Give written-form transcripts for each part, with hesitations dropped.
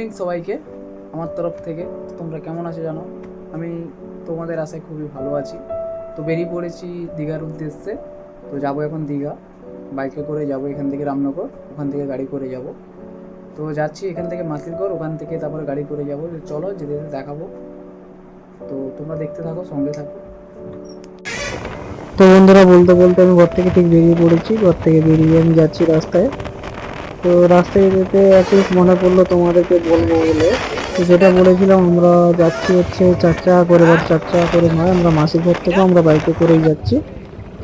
Morning সবাইকে আমার তরফ থেকে। তোমরা কেমন আছো জানো? আমি তোমাদের আশায় খুবই ভালো আছি। তো বেরিয়ে পড়েছি দীঘার উদ্দেশ্যে। তো যাবো এখন দীঘা, বাইকে করে যাব এখান থেকে রামনগর, ওখান থেকে গাড়ি করে যাব। তো যাচ্ছি এখান থেকে মাসিরগড়, ওখান থেকে তারপরে গাড়ি করে যাব। চলো যেতে যেতে দেখাবো। তো তোমরা দেখতে থাকো, সঙ্গে থাকো। তো বন্ধুরা, বলতে বলতে আমি ঘর থেকে ঠিক বেরিয়ে পড়েছি। ঘর থেকে বেরিয়ে আমি যাচ্ছি রাস্তায়। তো রাস্তায় যেতে একটু মনে পড়লো তোমাদেরকে বলবো বলে। তো যেটা বলেছিলাম, আমরা যাচ্ছি হচ্ছে 4 চাকা করে, বা 4 চাকা করে নয়, আমরা মাসির ঘর থেকে আমরা বাইকে করেই যাচ্ছি।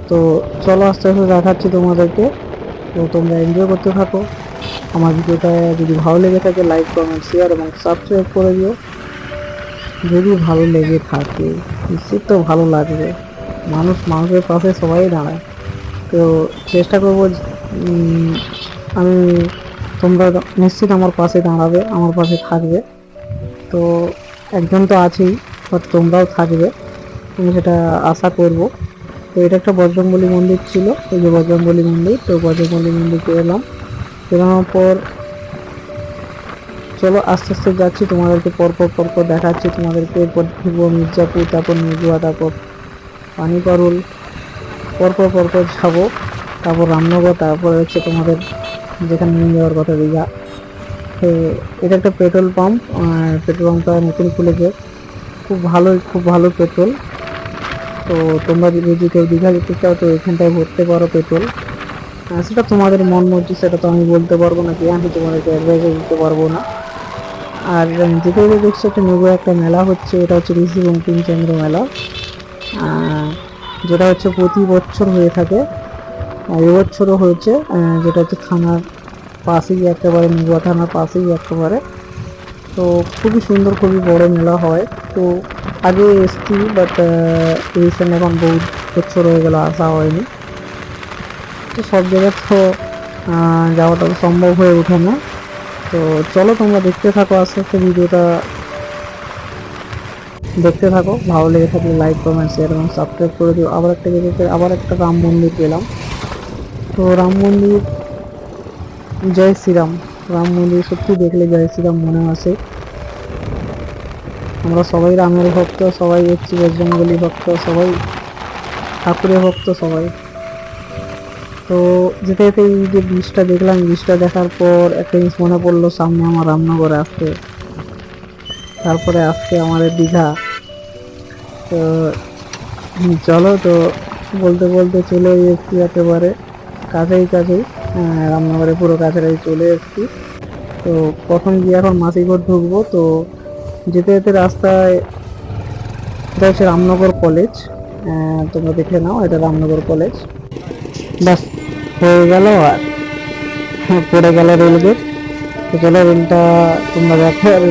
তো চলো আস্তে আস্তে দেখাচ্ছি তোমাদেরকে। তো তোমরা এনজয় করতে থাকো। আমার ভিডিওটা যদি ভালো লেগে থাকে, লাইক, কমেন্ট, শেয়ার এবং সাবস্ক্রাইব করে দিও। যদি ভালো লেগে থাকে, নিশ্চিত তো ভালো লাগবে। মানুষের পাশে সবাই দাঁড়ায়। তো চেষ্টা করবো, আমি, তোমরা নিশ্চিত আমার পাশে দাঁড়াবে, আমার পাশে থাকবে। তো একজন তো আছেই, বাট তোমরাও থাকবে, আমি সেটা আশা করব। তো এটা একটা বজরংবলী মন্দির ছিল, এই যে বজরংবলী মন্দির। তো বজরংবলী মন্দিরকে এলাম, বেরোনোর পর চলো আস্তে আস্তে যাচ্ছি, তোমাদেরকে পরপর পরপর দেখাচ্ছি তোমাদেরকে। এরপর ঢুকবো মির্জাপুর, তারপর নিগুয়া, তারপর পানিপারুল, পরপর পরপর যাবো। তারপর রামনগর, তারপর হচ্ছে তোমাদের যেখানে নিয়ে যাওয়ার কথা, দীঘা। তো এটা একটা পেট্রোল পাম্প, আর পেট্রোল পাম্পটা নতুন খুলেছে। খুব ভালো পেট্রোল। তো তোমরা যদি কেউ দীঘা যেতে চাও, তো এখানটায় ভরতে পারো পেট্রোল। সেটা তোমাদের মন মর্জি, সেটা তো আমি বলতে পারবো না, কি আমি তোমাদেরকে অ্যাডভাইসও দিতে পারবো না। আর যেটা দেখছি, একটা নতুন একটা মেলা হচ্ছে, এটা হচ্ছে ঋষি বঙ্কিমচন্দ্র মেলা। যেটা হচ্ছে প্রতি বছর হয়ে থাকে, এবছরও হয়েছে। যেটা হচ্ছে থানার পাশেই একেবারে, নিগুয়া থানার পাশেই একেবারে। তো খুবই সুন্দর, খুবই বড় মেলা হয়। তো আগে এসছি, বাট রিসেন্ট এখন বহু বছর হয়ে গেল, আসা হয়নি। তো সব জায়গায় তো যাওয়াটা সম্ভব হয়ে ওঠে না। তো চলো তোমরা দেখতে থাকো, আস্তে আস্তে ভিডিওটা দেখতে থাকো। ভালো লেগে থাকলে লাইক, কমেন্ট, শেয়ার এবং সাবস্ক্রাইব করে দিও। আবার একটা জায়গাতে আবার একটা রাম মন্দির পেলাম। তো রাম মন্দির, জয় শ্রীরাম। রাম মন্দির সত্যি দেখলে জয় শ্রীরাম মনে আসে। আমরা সবাই রামের ভক্ত, সবাই হচ্ছে বজরংবলী ভক্ত, সবাই ঠাকুরের ভক্ত সবাই। তো যেতে যেতে এই যে ব্রিজটা দেখলাম, ব্রিজটা দেখার পর একটা জিনিস মনে পড়লো, সামনে আমার রামনগরে আসতে, তারপরে আসছে আমাদের দীঘা। তো চলো, তো বলতে বলতে চলে এসেছি একেবারে কাছেই কাছেই, রামনগরে পুরো কাছাকাছি চলে এসেছি। তো প্রথম গিয়ে এখন মাসিঘর ঢুকবো। তো যেতে যেতে রাস্তায়, এটা হচ্ছে রামনগর কলেজ, তোমরা দেখে নাও, এটা রামনগর কলেজ। ব্যাস, হয়ে গেল। আর পড়ে গেল রেলগেট। তো চলো রেলটা তোমরা দেখো। আর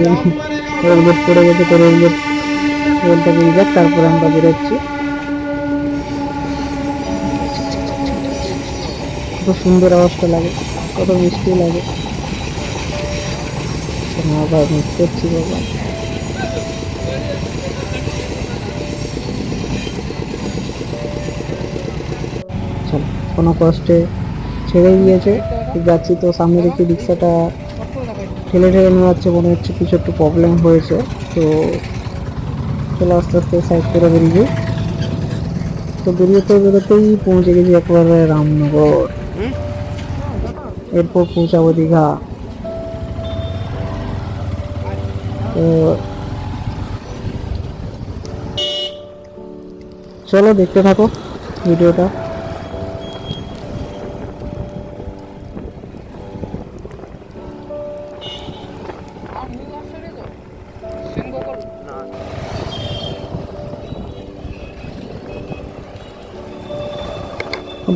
রেলগেট পড়ে গেছে, তো রেলটা বেরিয়ে যাক, তারপরে আমরা বেরোচ্ছি। কত সুন্দর আওয়াজটা লাগে, কত মিষ্টি লাগে। আবার মিস করছি বাবা। চলো, কোনো কষ্টে ছেড়ে গিয়েছে, যাচ্ছি। তো সামনে দেখছি রিক্সাটা ঠেলে ঠেলে নিয়ে যাচ্ছে, মনে হচ্ছে কিছু একটু প্রবলেম হয়েছে। তো চলো আস্তে আস্তে সাইড করে বেরিয়ে যাই। তো বেরোতেই পৌঁছে গেছি একেবারে রামনগর। এরপর পৌঁছাবো দীঘা। তো চলো দেখতে থাকো ভিডিওটা।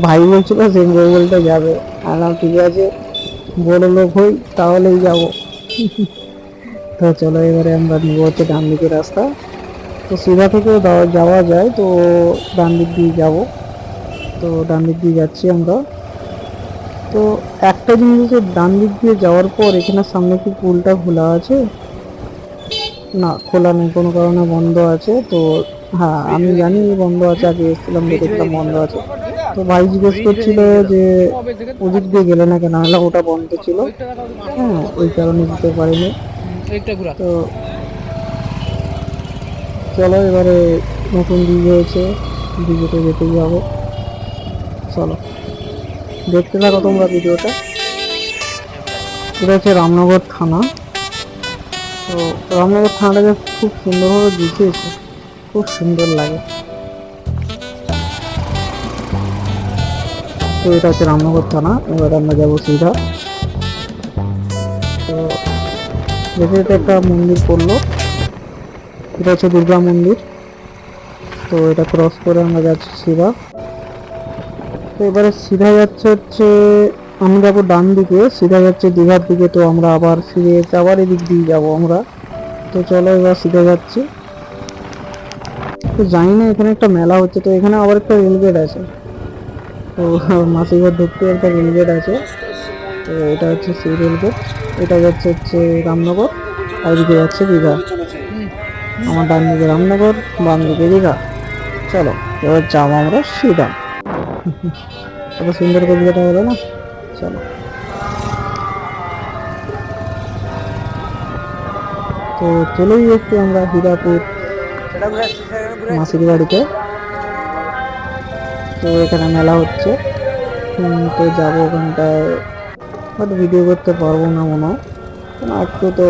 ভাই বলছিল সেন্ট যাবে, আর ঠিক আছে, বড় লোক হই তাহলেই যাব। তো চলো এবারে আমরা নিবো হচ্ছে ডান দিকের রাস্তা। তো সিধা থেকেও যাওয়া যায়, তো ডান দিক দিয়ে যাব। তো ডান দিক দিয়ে যাচ্ছি আমরা। তো একটা জিনিস হচ্ছে, ডান দিক দিয়ে যাওয়ার পর এখানে সামনে কি পুলটা খোলা আছে? না, খোলা নেই, কোনো কারণে বন্ধ আছে। তো হ্যাঁ, আমি জানি বন্ধ আছে, আগে এসেছিলাম দেখেছিলাম বন্ধ আছে। তো ভাই জিজ্ঞেস করছিল যে ওদিক দিয়ে গেলে না কেন, হলে ওটা বন্ধ ছিল। হ্যাঁ, ওই কারণে দিতে পারিনি। একটা ঘোরা। তো চলো এবারে নতুন দিঘি হয়েছে, দিঘিতে যেতেই হবে। চলো দেখতে থাকো তোমরা ভিডিওটা। এটা হচ্ছে রামনগর থানা। তো রামনগর থানাটাকে খুব সুন্দরভাবে গুছিয়েছে, খুব সুন্দর লাগে। তো এটা হচ্ছে রামনগর থানা। এবার আমরা যাবো সিধা। তো যেতে যেতে একটা মন্দির পড়লো, এটা হচ্ছে দুর্গা মন্দির। তো এটা ক্রস করে আমরা যাচ্ছি সিধা। তো এবারে সিধা যাচ্ছে হচ্ছে, আমি যাবো ডান দিকে, সিধা যাচ্ছে দীঘার দিকে। তো আমরা আবার ফিরে এসে আবার এদিক দিয়ে যাবো আমরা। তো চলো এবার সিধা যাচ্ছি। তো জানি না এখানে একটা মেলা হচ্ছে, তো এখানে আবার একটা রেলগেট আছে। তো মাসিঘর ঢুকতে একটা রেলগেট আছে। তো এটা হচ্ছে সেই রেলগেট। এটা যাচ্ছে হচ্ছে রামনগর, আর এদিকে যাচ্ছে দীঘা। আমার ডান দিকে রামনগর, বাম দিকে দীঘা। চলো এবার যাবো আমরা সিধা। কত সুন্দর করে যেটা হলো না। চলো। তো চলেই এসছি আমরা হীরাপুর মাসির বাড়িতে। তো এখানে মেলা হচ্ছে। তো যাবো ওখানটায়, বাট ভিডিও করতে পারবো না মনে হয়, কেন একটু তো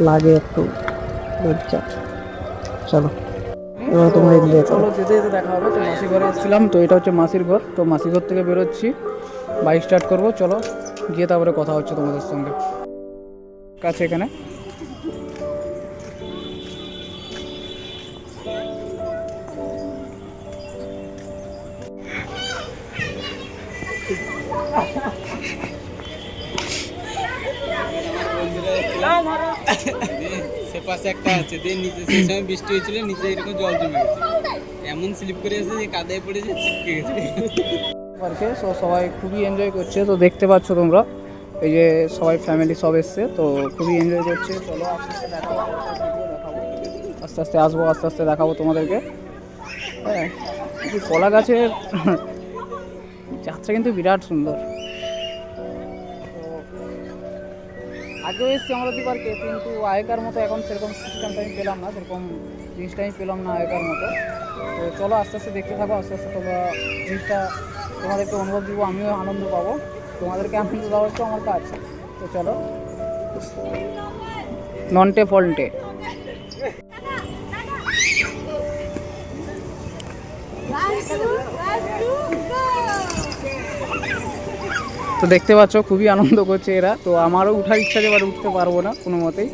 লাগে, একটু লজ্জা। চলো এবার তোমরা এনজয় করো। চলো যেতে যেতে দেখা হবে। তো মাসির ঘরে এসেছিলাম, তো এটা হচ্ছে মাসির ঘর। তো মাসির ঘর থেকে বেরোচ্ছি, বাইক স্টার্ট করবো। চলো গিয়ে তারপরে কথা হচ্ছে তোমাদের সঙ্গে কাছে এখানে। সে পাশে একটা আছে, দিয়ে নিচে সেই সময় বৃষ্টি হয়েছিল, নিচে এরকম জল জমে গেছে, এমন স্লিপ করে আছে যে কাদায় পড়েছে, ছিটকে গেছে পার্কে। সো সবাই খুবই এনজয় করছে। তো দেখতে পাচ্ছ তোমরা, এই যে সবাই ফ্যামিলি সব এসছে, তো খুবই এনজয় করছে। চলো আস্তে আস্তে দেখাবো, আস্তে আস্তে আসবো, আস্তে আস্তে দেখাবো তোমাদেরকে। হ্যাঁ, এই কলা গাছের যাত্রা কিন্তু বিরাট সুন্দর। আগেও এসেছি আমাদের পার্কে, কিন্তু আগেকার মতো এখন সেরকম সিস্টেমটা আমি পেলাম না, সেরকম জিনিসটা আমি পেলাম না আগেকার মতো। তো চলো আস্তে আস্তে দেখতে থাকো, আস্তে আস্তে তোমরা জিনিসটা তোমাদেরকে অনুভব দিব, আমিও আনন্দ পাবো, তোমাদেরকে আনন্দ দেওয়া হচ্ছে আমার কাজ। তো চলো নন্টে ফল্টে। তো দেখতে পাচ্ছ খুবই আনন্দ করছে এরা। তো আমারও উঠার ইচ্ছা, যে এবার উঠতে পারবো না কোনো মতেই।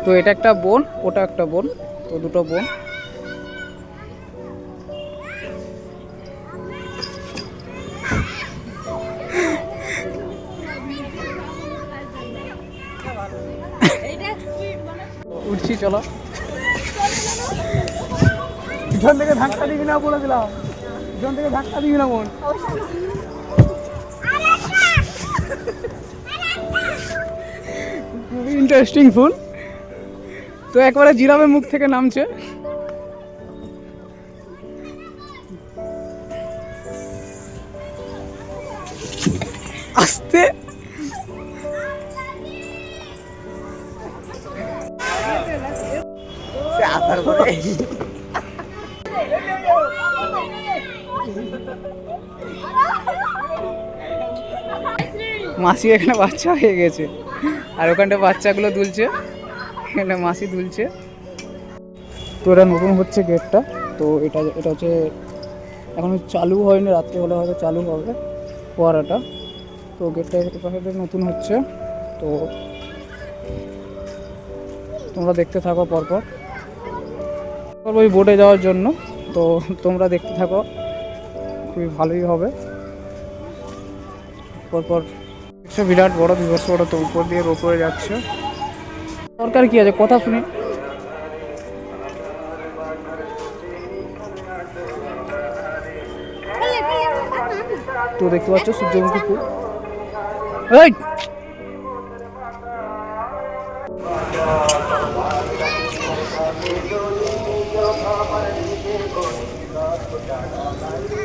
তো এটা একটা বোন, ওটা একটা বোন, তো দুটো বোন। উঠছি, চলো। পিছন থেকে ধাক্কা দিবি না বলে দিলাম, পিছন থেকে ধাক্কা দিবি না বোন। খুবই ইন্টারেস্টিং ফুল। তো একবারে জিরাফের মুখ থেকে নামছে। আস্তে মাসি এখানে বাচ্চা হয়ে গেছে, আর ওখানটা বাচ্চাগুলো দুলছে, এখানে মাসি দুলছে। তো এটা নতুন হচ্ছে গেটটা। তো এটা হচ্ছে এখনো চালু হয়নি, রাত্রে হলে হয়তো চালু হবে ফোয়ারাটা। তো গেটটা এপাশে নতুন হচ্ছে। তো তোমরা দেখতে থাকো পরপর ওই বোটে যাওয়ার জন্য। তো তোমরা দেখতে থাকো, খুবই ভালোই হবে। পরপর বিরাট বড় বিভৎস বড়, তো উপর দিয়ে ওপরে যাচ্ছে। সরকার কি আছে কথা শুনি। তো দেখতে পাচ্ছ সূর্যমুখী ফুল। এই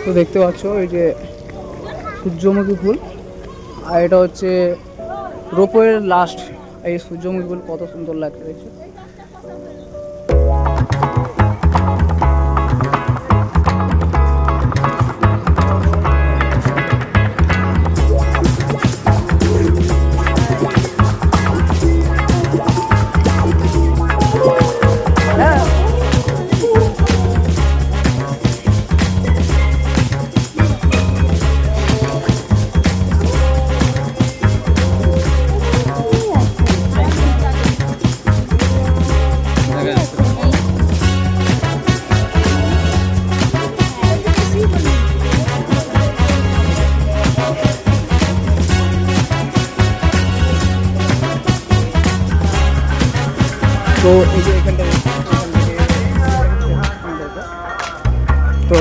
তো দেখতে পাচ্ছ এই যে সূর্যমুখী ফুল, আর এটা হচ্ছে রোপওয়ের লাস্ট। এই সূর্যমুখী ফুল কত সুন্দর লাগছে দেখছো। তো এই যে এখানটা তো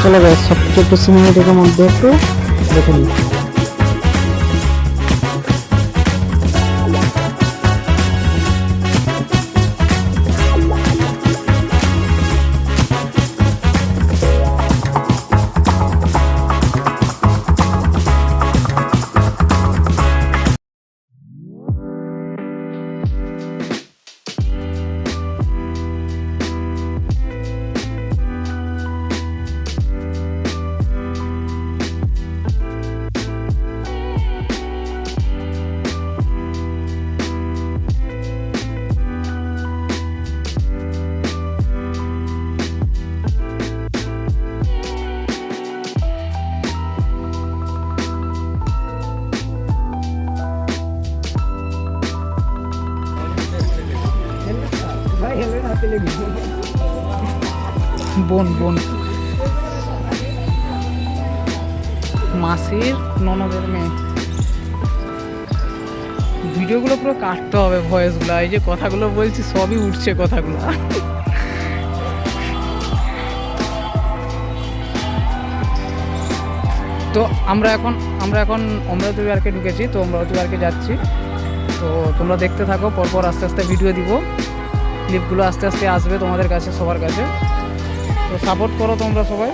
চলো গাইস সবচেয়ে একটু সিনেমেটিকের মধ্যে একটু দেখে নিই। বোন বোন মাসির ননদের মেয়ে। ভিডিওগুলো পুরো কাটতে হবে, ভয়েসগুলো, এই যে কথাগুলো বলছি সবই উঠছে কথাগুলো। তো আমরা এখন অমরাবতী পার্কে ঢুকেছি, তো অমরাবতী পার্কে যাচ্ছি। তো তোমরা দেখতে থাকো, পরপর আস্তে আস্তে ভিডিও দিব, ক্লিপগুলো আস্তে আস্তে আসবে তোমাদের কাছে, সবার কাছে। তো সাপোর্ট করো তোমরা সবাই।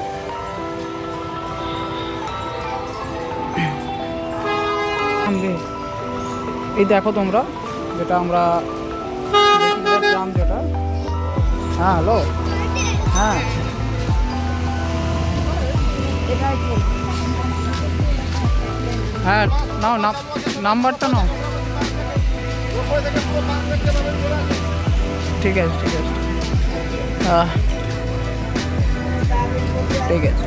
এই দেখো তোমরা যেটা আমরা দেখলাম, যেটা হ্যাঁ হ্যালো হ্যাঁ হ্যাঁ নাও নাম্বারটা নাও। ঠিক আছে ঠিক আছে ঠিক আছে।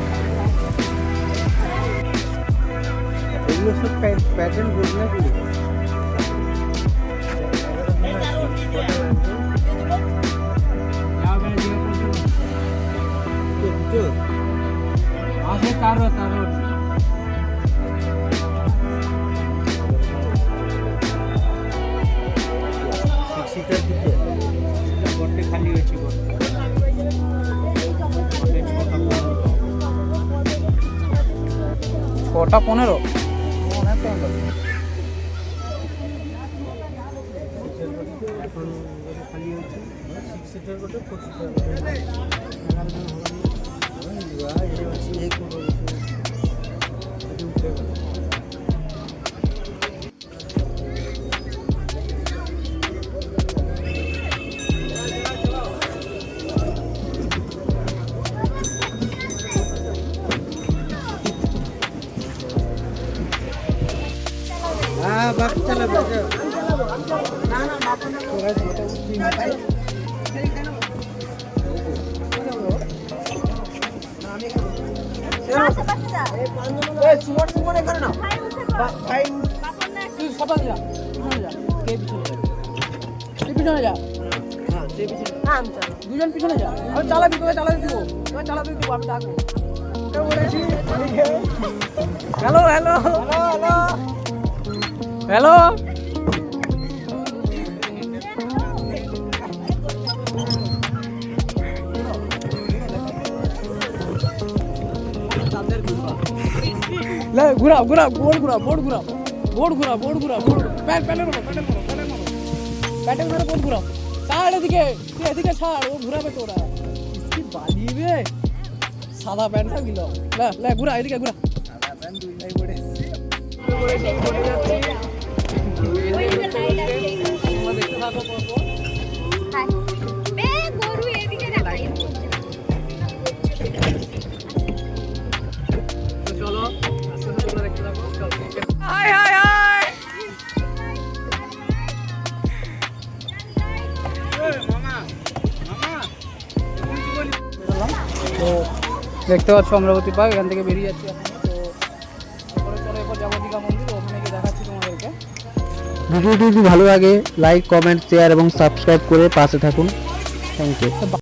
এগুলো সব প্যাটার্ন বলি নাকি? আছে কারো সিটার দিতে গড়তে খালি হয়েছে ছটা 15 অনেক টাইম লাগে। এখন খালি হয়েছে 6 সিটার গোটে 4 সিটার বাকি চালাবে। দুজন পিছনে যা, আমি চালাবি, তোকে চালাতে দিব, তোকে চালাতে দিব, আমি ডাকবো। Hello hello hello hello. ঘুরা ঘুরা বোর্ড ঘুরা বোর্ড ঘুরা বোর্ড ঘুরা বোর্ড ঘুরা বোর্ড প্যাডেল মারো প্যাডেল মারো প্যাডেল মারো প্যাডেল মারো বোর্ড ঘুরাও। ছাড় এদিকে, তুই এদিকে ছাড়, ও ঘুরাবে তোরা কি বাজিবে। সাদা প্যান্টটা গিল, লে লে ঘুরা এদিকে ঘুরা। সাদা প্যান্ট দুই ভাই পড়ে যাচ্ছে। তোমরা দেখতে থাকো পরপর। তো চলো আস্তে আস্তে তোমরা দেখতে থাকো। চলো হাই হাই হাই। তো দেখতে পাচ্ছ অমরাবতী পার্ক, এখান থেকে বেরিয়ে যাচ্ছি এখন। তো তারপরে চলো এরপর যাবো দীঘা মন্দির, ওখানে গিয়ে দেখাচ্ছি তোমাদেরকে। ভিডিওটি যদি ভালো লাগে লাইক কমেন্ট শেয়ার এবং সাবস্ক্রাইব করে পাশে থাকুন। Thank you.